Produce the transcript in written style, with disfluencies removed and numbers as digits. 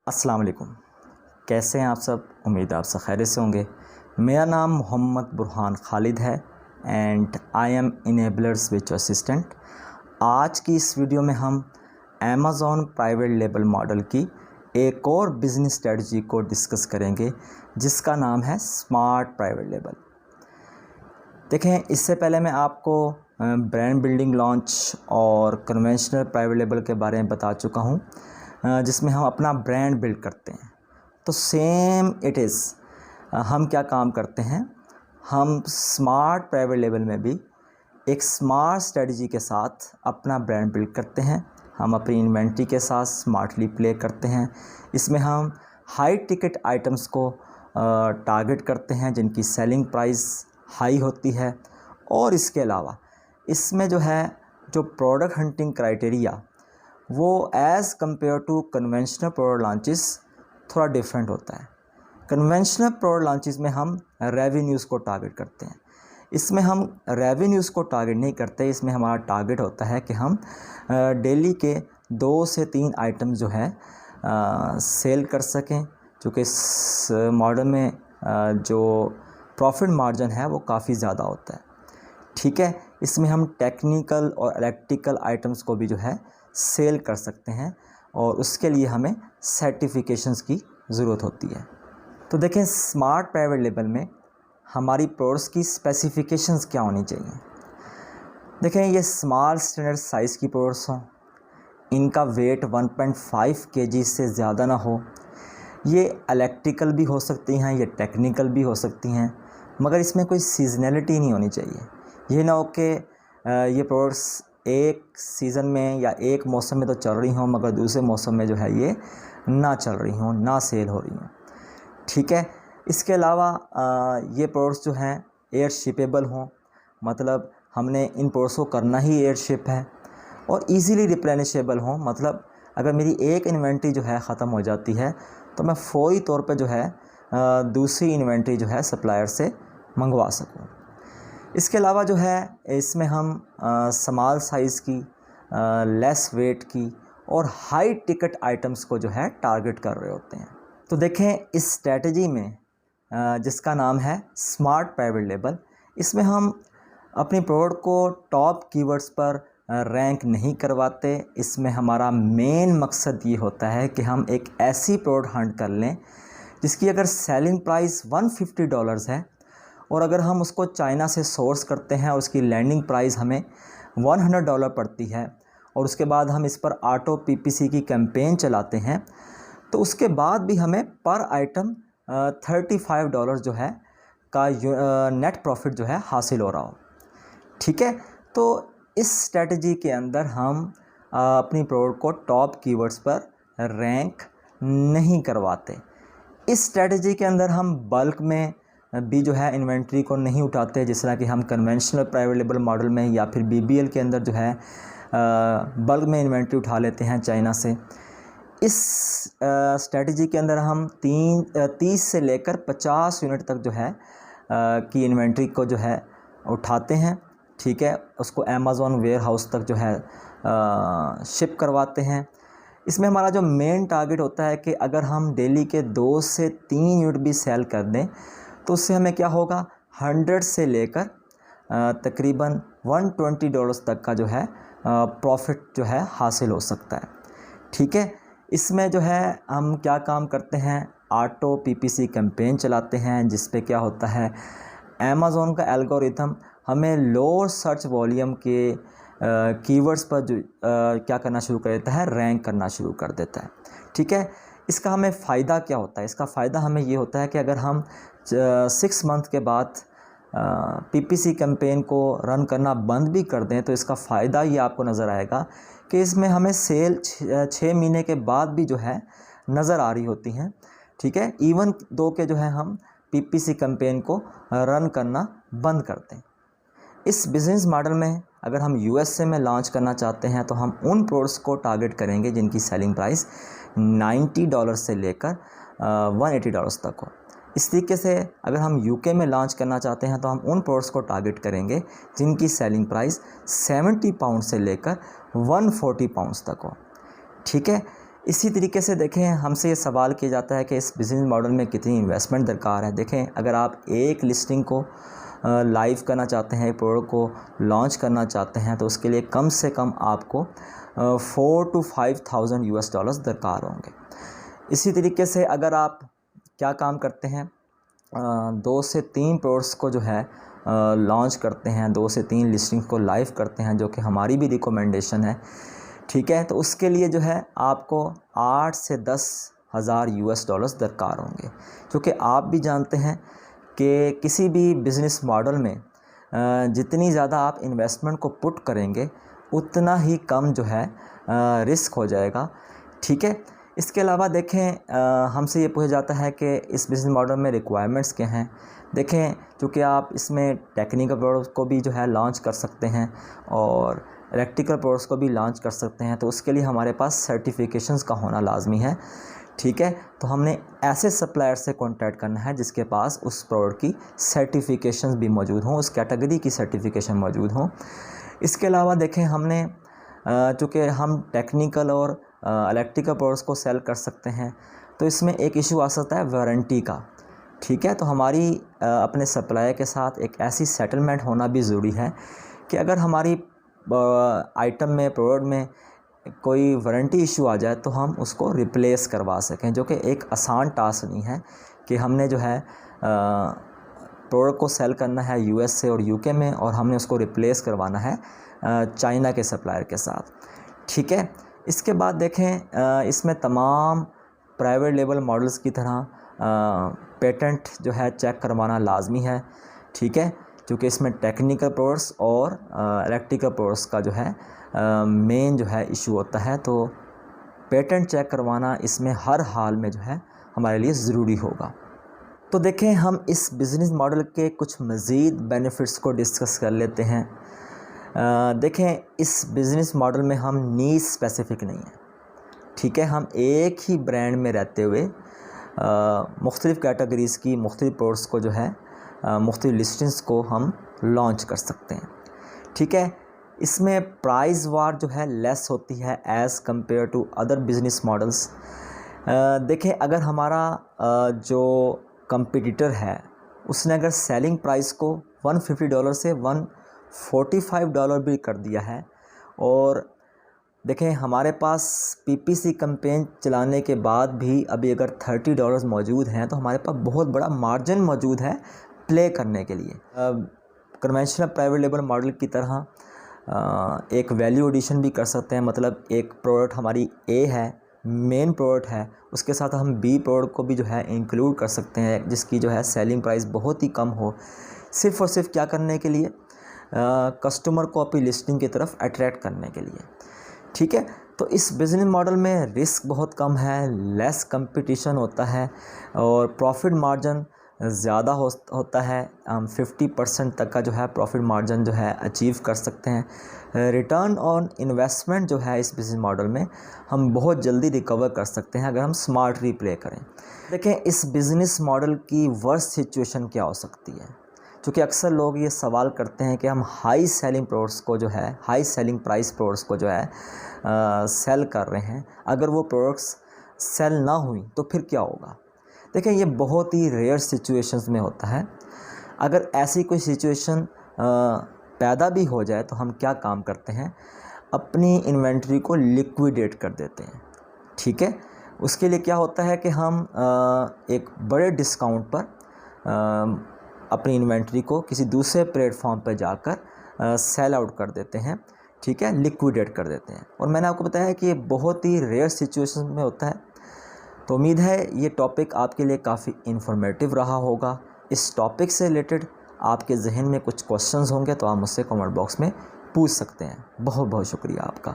अस्सलाम वालेकुम। कैसे हैं आप सब? उम्मीद है आप सब खैरियत से होंगे। मेरा नाम मोहम्मद बुरहान खालिद है and I am enabler switch assistant. आज की इस वीडियो में हम अमेज़ॉन प्राइवेट लेबल मॉडल की एक और बिज़नेस स्ट्रेटजी को डिस्कस करेंगे जिसका नाम है स्मार्ट प्राइवेट लेबल। देखें, इससे पहले मैं आपको ब्रांड बिल्डिंग लॉन्च और कन्वेंशनल प्राइवेट लेबल के बारे में बता चुका हूँ, जिसमें हम अपना ब्रांड बिल्ड करते हैं। तो सेम इट इज़ हम क्या काम करते हैं, हम स्मार्ट प्राइवेट लेबल में भी एक स्मार्ट स्ट्रेटजी के साथ अपना ब्रांड बिल्ड करते हैं। हम अपनी इन्वेंट्री के साथ स्मार्टली प्ले करते हैं। इसमें हम हाई टिकट आइटम्स को टारगेट करते हैं जिनकी सेलिंग प्राइस हाई होती है। और इसके अलावा इसमें जो प्रोडक्ट हंटिंग क्राइटेरिया वो as compare to conventional product launches थोड़ा डिफरेंट होता है। कन्वेंशनल प्रोडक्ट लॉन्चेस में हम रेवेन्यूज़ को टारगेट करते हैं, इसमें हम रेवेन्यूज़ को टारगेट नहीं करते। इसमें हमारा टारगेट होता है कि हम डेली के 2 से 3 आइटम सेल कर सकें, चूँकि इस मॉडल में जो प्रॉफिट मार्जिन है वो काफ़ी ज़्यादा होता है। ठीक है, इसमें हम टेक्निकल और इलेक्ट्रिकल आइटम्स को भी सेल कर सकते हैं और उसके लिए हमें सर्टिफिकेशंस की ज़रूरत होती है। तो देखें, स्मार्ट प्राइवेट लेबल में हमारी प्रोडक्ट्स की स्पेसिफिकेशंस क्या होनी चाहिए। देखें, ये स्मॉल स्टैंडर्ड साइज़ की प्रोडक्ट्स हों, इनका वेट 1.5 kg से ज़्यादा ना हो। ये इलेक्ट्रिकल भी हो सकती हैं, ये टेक्निकल भी हो सकती हैं, मगर इसमें कोई सीजनलिटी नहीं होनी चाहिए। ये ना हो कि ये प्रोडक्ट्स एक सीज़न में या एक मौसम में तो चल रही हों मगर दूसरे मौसम में ये ना चल रही हों, ना सेल हो रही हों। ठीक है, इसके अलावा ये प्रोडक्ट्स एयर शिपेबल हों, मतलब हमने इन प्रोडक्ट्स को करना ही एयर शिप है, और इजीली रिप्लेनिशेबल हों, मतलब अगर मेरी एक इन्वेंट्री ख़त्म हो जाती है तो मैं फौरी तौर पे दूसरी इन्वेंट्री सप्लायर से मंगवा सकूं। इसके अलावा इसमें हम स्मॉल साइज़ की, लेस वेट की और हाई टिकट आइटम्स को टारगेट कर रहे होते हैं। तो देखें, इस स्ट्रेटजी में जिसका नाम है स्मार्ट प्राइवेट लेबल, इसमें हम अपनी प्रोडक्ट को टॉप कीवर्ड्स पर रैंक नहीं करवाते। इसमें हमारा मेन मकसद ये होता है कि हम एक ऐसी प्रोडक्ट हंट कर लें जिसकी अगर सेलिंग प्राइस $150 है और अगर हम उसको चाइना से सोर्स करते हैं और उसकी लैंडिंग प्राइस हमें $100 पड़ती है और उसके बाद हम इस पर ऑटो PPC की कैंपेन चलाते हैं, तो उसके बाद भी हमें पर आइटम $35 का नेट प्रॉफिट हासिल हो रहा हो। ठीक है, तो इस स्ट्रेटजी के अंदर हम अपनी प्रोडक्ट को टॉप कीवर्ड्स पर रैंक नहीं करवाते। इस स्ट्रेटजी के अंदर हम बल्क में भी इन्वेंट्री को नहीं उठाते, जिस तरह कि हम कन्वेंशनल प्राइवेट लेबल मॉडल में या फिर BBL के अंदर बल्क में इन्वेंट्री उठा लेते हैं चाइना से। इस स्ट्रेटजी के अंदर हम 30 से लेकर 50 यूनिट तक की इन्वेंट्री को उठाते हैं। ठीक है, उसको अमेज़ॉन वेयर हाउस तक शिप करवाते हैं। इसमें हमारा जो मेन टारगेट होता है कि अगर हम डेली के 2 से 3 यूनिट भी सेल कर दें तो उससे हमें क्या होगा, 100 से लेकर तकरीबन $120 तक का प्रॉफिट हासिल हो सकता है। ठीक है, इसमें हम क्या काम करते हैं, ऑटो PPC कैंपेन चलाते हैं, जिस पे क्या होता है, अमेज़ॉन का एल्गोरिथम हमें लो सर्च वॉल्यूम के कीवर्ड्स पर क्या करना शुरू कर देता है, रैंक करना शुरू कर देता है। ठीक है, इसका हमें फ़ायदा क्या होता है? इसका फ़ायदा हमें ये होता है कि अगर हम 6 मंथ के बाद PPC कैंपेन को रन करना बंद भी कर दें तो इसका फ़ायदा ये आपको नज़र आएगा कि इसमें हमें सेल 6 महीने के बाद भी नज़र आ रही होती हैं। ठीक है, इवन दो के हम PPC कैंपेन को रन करना बंद कर दें। इस बिज़नेस मॉडल में अगर हम USA में लॉन्च करना चाहते हैं तो हम उन प्रोडक्ट्स को टारगेट करेंगे जिनकी सेलिंग प्राइस $90 से लेकर $180 तक हो। इस तरीके से अगर हम UK में लॉन्च करना चाहते हैं तो हम उन प्रोडक्ट्स को टारगेट करेंगे जिनकी सेलिंग प्राइस £70 से लेकर £140 तक हो। ठीक है, इसी तरीके से देखें, हमसे ये सवाल किया जाता है कि इस बिज़नेस मॉडल में कितनी इन्वेस्टमेंट दरकार है। देखें, अगर आप एक लिस्टिंग को लाइव करना चाहते हैं, प्रोडक्ट को लॉन्च करना चाहते हैं, तो उसके लिए कम से कम आपको 4 to 5,000 US डॉलर्स दरकार होंगे। इसी तरीके से अगर आप क्या काम करते हैं, 2 से 3 प्रोडक्ट्स को जो है लॉन्च करते हैं, 2 से 3 लिस्टिंग को लाइव करते हैं, जो कि हमारी भी रिकमेंडेशन है, ठीक है, तो उसके लिए जो है आपको 8 से 10,000 US डॉलर्स दरकार होंगे। क्योंकि आप भी जानते हैं कि किसी भी बिज़नेस मॉडल में जितनी ज़्यादा आप इन्वेस्टमेंट को पुट करेंगे उतना ही कम जो है रिस्क हो जाएगा, ठीक है। इसके अलावा देखें, हमसे ये पूछा जाता है कि इस बिज़नेस मॉडल में रिक्वायरमेंट्स क्या हैं। देखें, क्योंकि आप इसमें टेक्निकल प्रोडक्ट्स को भी जो है लॉन्च कर सकते हैं और इलेक्ट्रिकल प्रोडक्ट्स को भी लॉन्च कर सकते हैं, तो उसके लिए हमारे पास सर्टिफिकेशंस का होना लाजमी है, ठीक है। तो हमने ऐसे सप्लायर से कॉन्टैक्ट करना है जिसके पास उस प्रोडक्ट की सर्टिफिकेशंस भी मौजूद हों, उस कैटेगरी की सर्टिफिकेशन मौजूद हों। इसके अलावा देखें, हमने चूँकि हम टेक्निकल और इलेक्ट्रिकल प्रोडक्ट्स को सेल कर सकते हैं, तो इसमें एक इशू आ सकता है वारंटी का, ठीक है। तो हमारी अपने सप्लायर के साथ एक ऐसी सेटलमेंट होना भी ज़रूरी है कि अगर हमारी आइटम में, प्रोडक्ट में कोई वारंटी इशू आ जाए तो हम उसको रिप्लेस करवा सकें, जो कि एक आसान टास्क नहीं है कि हमने जो है प्रोडक्ट को सेल करना है US से और UK में और हमने उसको रिप्लेस करवाना है चाइना के सप्लायर के साथ, ठीक है। इसके बाद देखें, इसमें तमाम प्राइवेट लेबल मॉडल्स की तरह पेटेंट जो है चेक करवाना लाजमी है, ठीक है, क्योंकि इसमें टेक्निकल प्रोडक्ट्स और इलेक्ट्रिकल प्रोडक्ट्स का जो है मेन जो है इशू होता है। तो पेटेंट चेक करवाना इसमें हर हाल में जो है हमारे लिए ज़रूरी होगा। तो देखें, हम इस बिज़नेस मॉडल के कुछ मज़ीद बेनिफिट्स को डिस्कस कर लेते हैं। देखें, इस बिज़नेस मॉडल में हम नीश स्पेसिफ़िक नहीं है, ठीक है। हम एक ही ब्रांड में रहते हुए मुख्तलिफ़ कैटेगरीज़ की मुख्तलिफ़ प्रोडक्ट्स को जो है मुख्तलिफ़ लिस्टिंग्स को हम लॉन्च कर सकते हैं, ठीक है। इसमें प्राइस वार जो है लेस होती है as compare to other business models. देखें, अगर हमारा जो कंपटीटर है उसने अगर सेलिंग प्राइस को $150 से $145 भी कर दिया है, और देखें हमारे पास PPC कैंपेन चलाने के बाद भी अभी अगर $30 मौजूद हैं, तो हमारे पास बहुत बड़ा मार्जिन मौजूद है प्ले करने के लिए। कन्वेंशनल प्राइवेट लेबल मॉडल की तरह एक वैल्यू एडिशन भी कर सकते हैं, मतलब एक प्रोडक्ट हमारी A है, मेन प्रोडक्ट है, उसके साथ हम B प्रोडक्ट को भी जो है इंक्लूड कर सकते हैं जिसकी जो है सेलिंग प्राइस बहुत ही कम हो, सिर्फ़ और सिर्फ क्या करने के लिए, कस्टमर को अपनी लिस्टिंग की तरफ अट्रैक्ट करने के लिए, ठीक है। तो इस बिज़नेस मॉडल में रिस्क बहुत कम है, लेस कंपटीशन होता है और प्रॉफिट मार्जिन ज़्यादा होता है। हम 50% तक का जो है प्रॉफिट मार्जिन जो है अचीव कर सकते हैं। रिटर्न ऑन इन्वेस्टमेंट जो है इस बिज़नेस मॉडल में हम बहुत जल्दी रिकवर कर सकते हैं अगर हम स्मार्टली प्ले करें। देखें, इस बिज़नेस मॉडल की वर्स्ट सिचुएशन क्या हो सकती है, क्योंकि अक्सर लोग ये सवाल करते हैं कि हम हाई सेलिंग प्रोडक्ट्स को जो है, हाई सेलिंग प्राइस प्रोडक्ट्स को जो है सेल कर रहे हैं, अगर वो प्रोडक्ट्स सेल ना हुई तो फिर क्या होगा। देखें, ये बहुत ही रेयर सिचुएशंस में होता है। अगर ऐसी कोई सिचुएशन पैदा भी हो जाए तो हम क्या काम करते हैं, अपनी इन्वेंट्री को लिक्विडेट कर देते हैं, ठीक है। उसके लिए क्या होता है कि हम एक बड़े डिस्काउंट पर अपनी इन्वेंट्री को किसी दूसरे प्लेटफॉर्म पर जाकर सेल आउट कर देते हैं, ठीक है, लिक्विडेट कर देते हैं। और मैंने आपको बताया कि ये बहुत ही रेयर सिचुएशन में होता है। तो उम्मीद है ये टॉपिक आपके लिए काफ़ी इन्फॉर्मेटिव रहा होगा। इस टॉपिक से रिलेटेड आपके जहन में कुछ क्वेश्चंस होंगे तो आप मुझसे कमेंट बॉक्स में पूछ सकते हैं। बहुत बहुत शुक्रिया आपका।